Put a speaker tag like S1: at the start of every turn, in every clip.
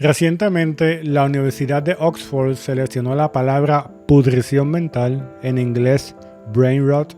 S1: Recientemente, la Universidad de Oxford seleccionó la palabra pudrición mental, en inglés brain rot,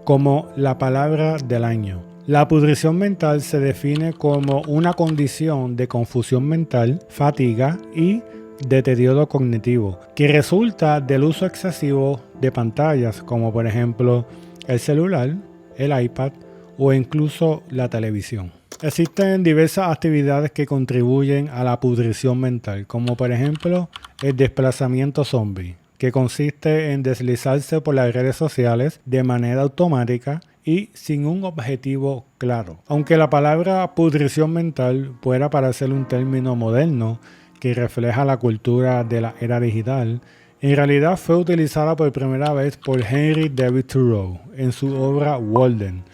S1: como la palabra del año. La pudrición mental se define como una condición de confusión mental, fatiga y deterioro cognitivo, que resulta del uso excesivo de pantallas, como por ejemplo el celular, el iPad o incluso la televisión. Existen diversas actividades que contribuyen a la pudrición mental, como por ejemplo el desplazamiento zombie, que consiste en deslizarse por las redes sociales de manera automática y sin un objetivo claro. Aunque la palabra pudrición mental pueda parecer un término moderno que refleja la cultura de la era digital, en realidad fue utilizada por primera vez por Henry David Thoreau en su obra Walden,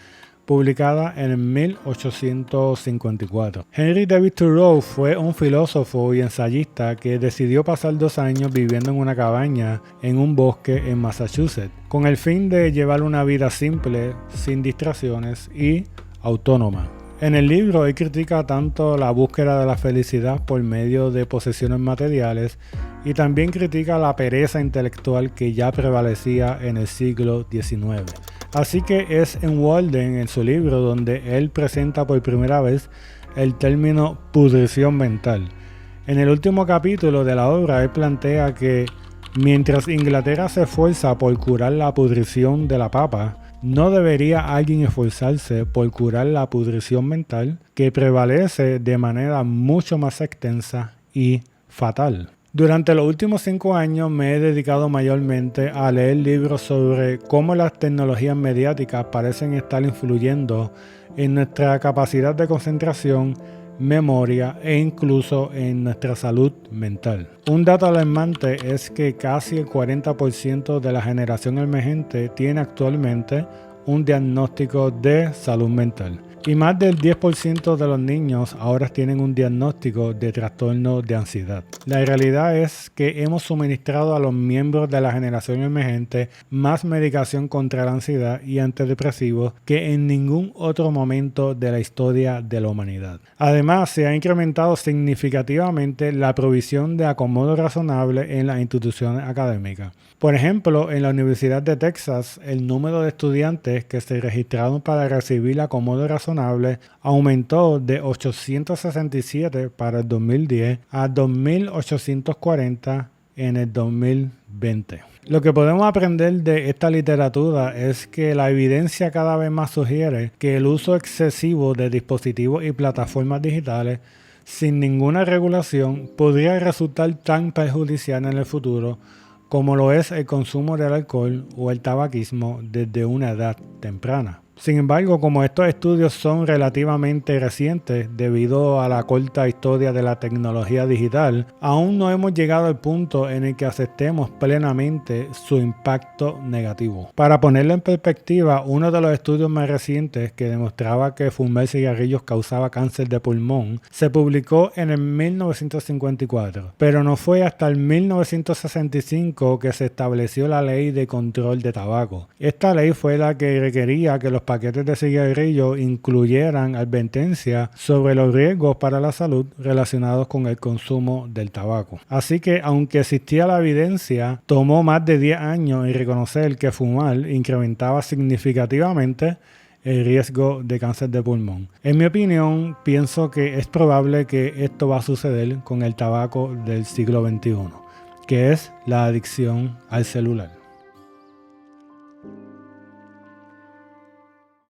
S1: publicada en 1854. Henry David Thoreau fue un filósofo y ensayista que decidió pasar 2 años viviendo en una cabaña en un bosque en Massachusetts, con el fin de llevar una vida simple, sin distracciones y autónoma. En el libro él critica tanto la búsqueda de la felicidad por medio de posesiones materiales y también critica la pereza intelectual que ya prevalecía en el siglo XIX. Así que es en Walden, en su libro, donde él presenta por primera vez el término pudrición mental. En el último capítulo de la obra, él plantea que mientras Inglaterra se esfuerza por curar la pudrición de la papa, no debería alguien esforzarse por curar la pudrición mental que prevalece de manera mucho más extensa y fatal. Durante los últimos 5 años me he dedicado mayormente a leer libros sobre cómo las tecnologías mediáticas parecen estar influyendo en nuestra capacidad de concentración, memoria e incluso en nuestra salud mental. Un dato alarmante es que casi el 40% de la generación emergente tiene actualmente un diagnóstico de salud mental. Y más del 10% de los niños ahora tienen un diagnóstico de trastorno de ansiedad. La realidad es que hemos suministrado a los miembros de la generación emergente más medicación contra la ansiedad y antidepresivos que en ningún otro momento de la historia de la humanidad. Además, se ha incrementado significativamente la provisión de acomodo razonable en las instituciones académicas. Por ejemplo, en la Universidad de Texas, el número de estudiantes que se registraron para recibir acomodo razonable aumentó de 867 para el 2010 a 2.840 en el 2020. Lo que podemos aprender de esta literatura es que la evidencia cada vez más sugiere que el uso excesivo de dispositivos y plataformas digitales sin ninguna regulación podría resultar tan perjudicial en el futuro como lo es el consumo del alcohol o el tabaquismo desde una edad temprana. Sin embargo, como estos estudios son relativamente recientes debido a la corta historia de la tecnología digital, aún no hemos llegado al punto en el que aceptemos plenamente su impacto negativo. Para ponerlo en perspectiva, uno de los estudios más recientes que demostraba que fumar cigarrillos causaba cáncer de pulmón se publicó en el 1954, pero no fue hasta el 1965 que se estableció la Ley de Control de Tabaco. Esta ley fue la que requería que los paquetes de cigarrillos incluyeran advertencias sobre los riesgos para la salud relacionados con el consumo del tabaco. Así que, aunque existía la evidencia, tomó más de 10 años en reconocer que fumar incrementaba significativamente el riesgo de cáncer de pulmón. En mi opinión, pienso que es probable que esto va a suceder con el tabaco del siglo XXI, que es la adicción al celular.